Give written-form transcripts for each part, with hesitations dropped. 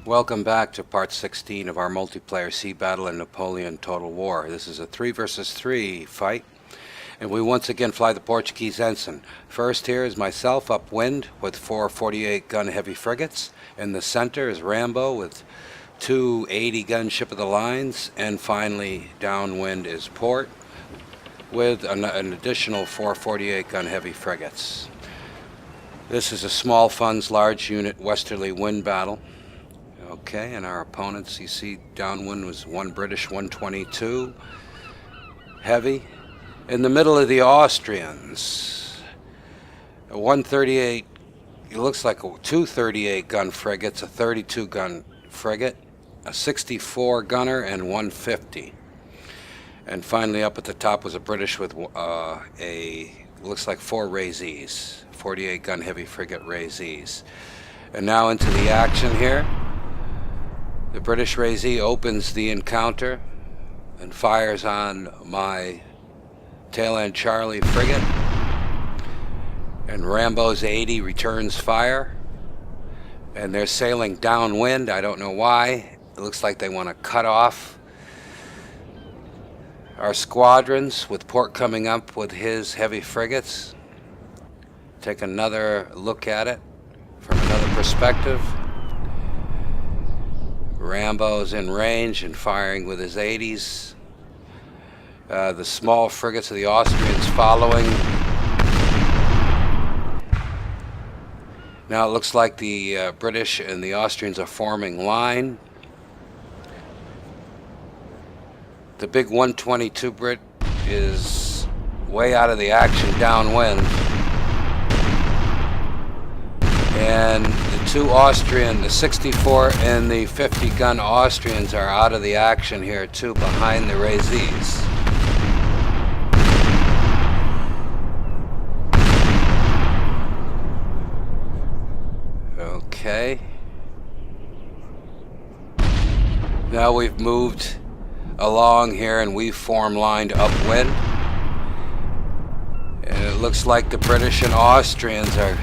Welcome back to part 16 of our multiplayer sea battle in Napoleon Total War. This is a 3 versus 3 fight, and we once again fly the Portuguese ensign. First here is myself upwind with 4 48-gun heavy frigates. In the center is Rambo with 2 80-gun ship of the lines, and finally downwind is Port with an additional 4 48-gun heavy frigates. This is a small funds, large unit westerly wind battle. Okay, and our opponents, you see downwind was 1 British 122 heavy. In the middle of the Austrians, a 138, it looks like 2 38-gun frigates, a 32-gun frigate, a 64 gunner, and 150. And finally up at the top was a British with looks like 4 Razees, 48-gun heavy frigate Razees. And now into the action here. The British Razee opens the encounter and fires on my tail end Charlie frigate, and Rambo's 80 returns fire, and they're sailing downwind. I don't know why. It looks like they want to cut off our squadrons, with Port coming up with his heavy frigates. Take another look at it from another perspective. Rambo's in range and firing with his 80s. The small frigates of the Austrians following. Now it looks like the British and the Austrians are forming line. The big 122 Brit is way out of the action downwind. And the 2 Austrian, the 64 and the 50-gun Austrians are out of the action here too, behind the Razees. Okay. Now we've moved along here and we've formed lined upwind. And it looks like the British and Austrians are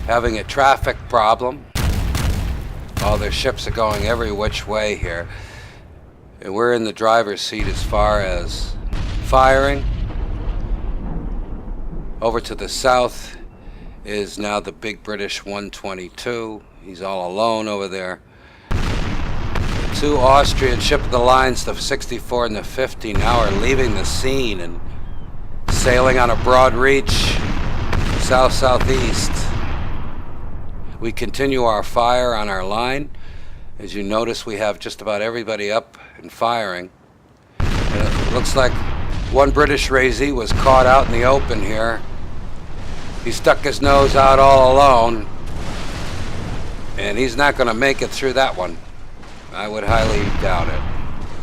having a traffic problem. All their ships are going every which way here. And we're in the driver's seat as far as firing. Over to the south is now the big British 122. He's all alone over there. The 2 Austrian ship of the lines, the 64 and the 50, now are leaving the scene and sailing on a broad reach south-southeast. We continue our fire on our line. As you notice, we have just about everybody up and firing. And it looks like 1 British Razee was caught out in the open here. He stuck his nose out all alone, and he's not going to make it through that one. I would highly doubt it.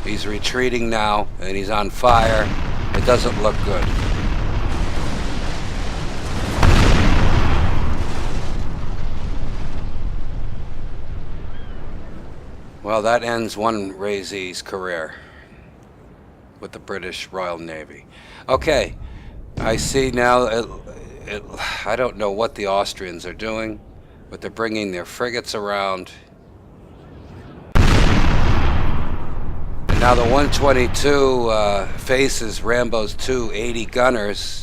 He's retreating now, and he's on fire. It doesn't look good. Well, that ends 1 Razee's career with the British Royal Navy. Okay, I see now, I don't know what the Austrians are doing, but they're bringing their frigates around. And now the 122 faces Rambo's 2 80 gunners.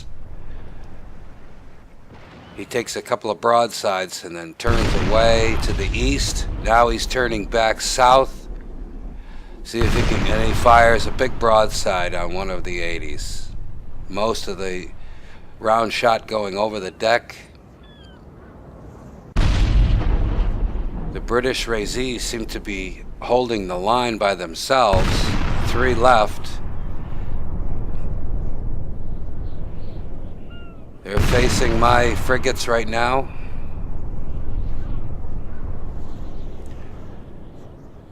He takes a couple of broadsides and then turns away to the east. Now he's turning back south. See if he can, and he fires a big broadside on one of the 80s. Most of the round shot going over the deck. The British Razees seem to be holding the line by themselves. 3 left. They're facing my frigates right now.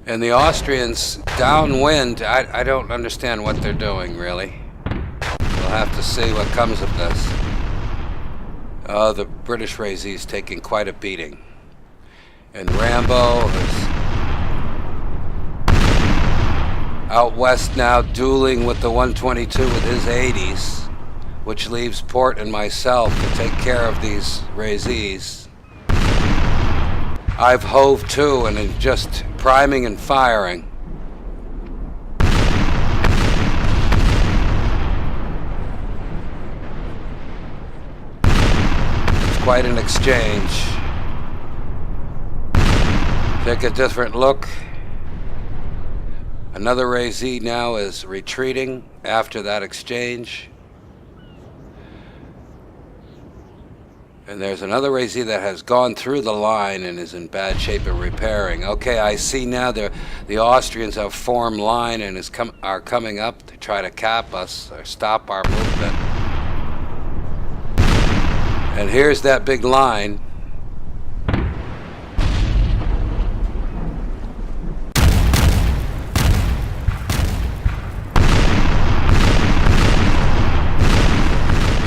And the Austrians downwind, I don't understand what they're doing, really. We'll have to see what comes of this. The British Razee's taking quite a beating. And Rambo is out west now, dueling with the 122 with his 80s. Which leaves Port and myself to take care of these Razees. I've hove to and just priming and firing. It's quite an exchange. Take a different look. Another Ray-Z now is retreating after that exchange. And there's another Ray-Z that has gone through the line and is in bad shape and repairing. Okay, I see now the Austrians have formed line and are coming up to try to cap us or stop our movement. And here's that big line.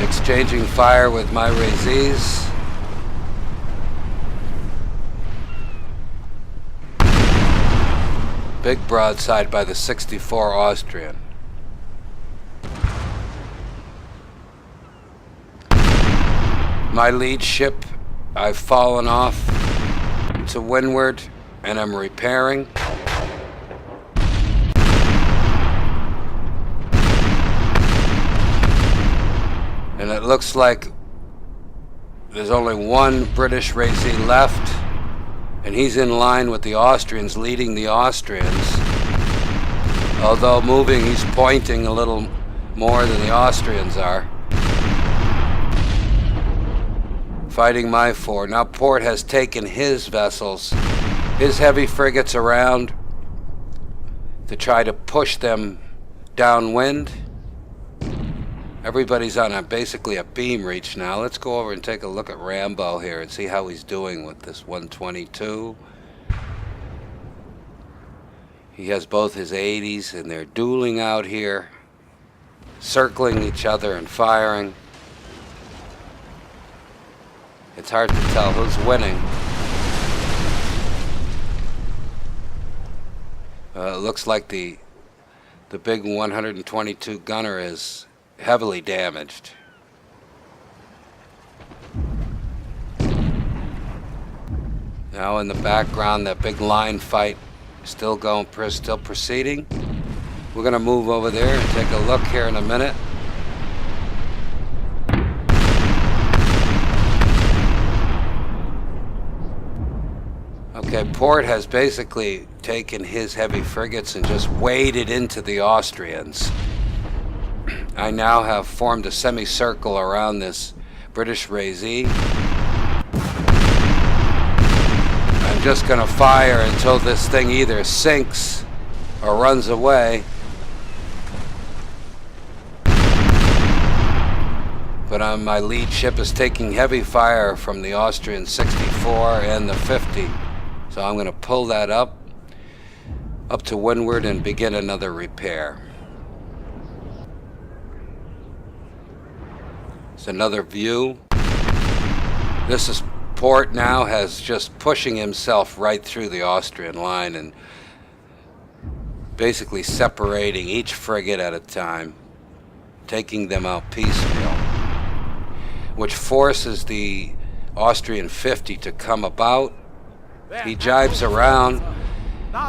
Exchanging fire with my Ray-Zs. Big broadside by the 64 Austrian. My lead ship, I've fallen off to windward and I'm repairing. And it looks like there's only one British Ray-Z left, and he's in line with the Austrians, leading the Austrians. Although moving, he's pointing a little more than the Austrians are. Fighting my four. Now Port has taken his vessels, his heavy frigates around to try to push them downwind. Everybody's on basically a beam reach now. Let's go over and take a look at Rambo here and see how he's doing with this 122. He has both his 80s and they're dueling out here, circling each other and firing. It's hard to tell who's winning. It looks like the big 122 gunner is heavily damaged. Now in the background, that big line fight still proceeding. We're going to move over there and take a look here in a minute. Okay, Port has basically taken his heavy frigates and just waded into the Austrians. I now have formed a semicircle around this British Ray-Z. I'm just going to fire until this thing either sinks or runs away. But my lead ship is taking heavy fire from the Austrian 64 and the 50. So I'm going to pull that up to windward and begin another repair. It's another view. This is Port now has just pushing himself right through the Austrian line and basically separating each frigate at a time, taking them out piecemeal, which forces the Austrian 50 to come about. He jibes around,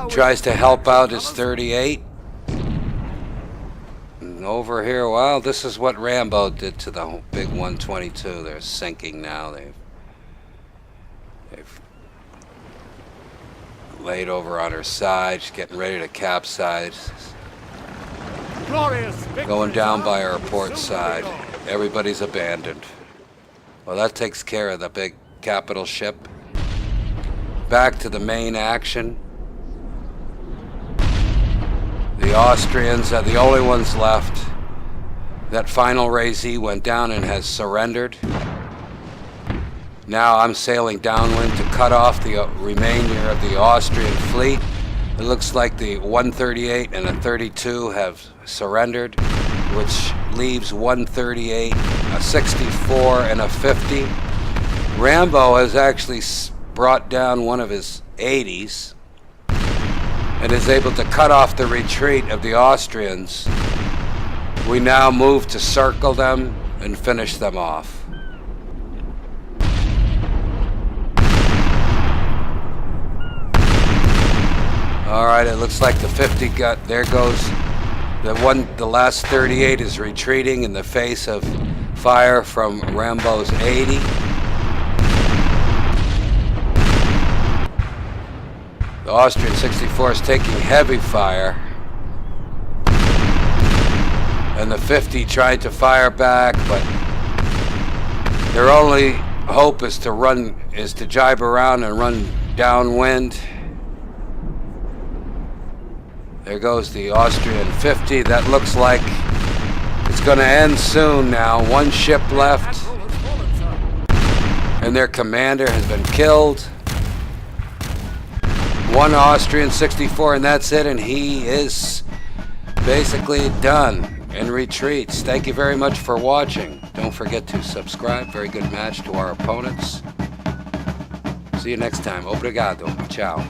tries to help out his 38. And over here, well, this is what Rambo did to the big 122. They're sinking now. They've laid over on her side. She's getting ready to capsize. Going down by our port side. Everybody's abandoned. Well, that takes care of the big capital ship. Back to the main action. The Austrians are the only ones left. That final Ray-Z went down and has surrendered. Now I'm sailing downwind to cut off the remainder of the Austrian fleet. It looks like the 138 and a 32 have surrendered, which leaves 138, a 64, and a 50. Rambo has actually brought down one of his 80s and is able to cut off the retreat of the Austrians. We now move to circle them and finish them off. All right, it looks like the 50 got, there goes the last 38 is retreating in the face of fire from Rambo's 80. The Austrian 64 is taking heavy fire. And the 50 tried to fire back, but their only hope is to jibe around and run downwind. There goes the Austrian 50. That looks like it's going to end soon now. One ship left, and their commander has been killed. One Austrian 64, and that's it, and he is basically done and retreats. Thank you very much for watching. Don't forget to subscribe. Very good match to our opponents. See you next time. Obrigado. Ciao.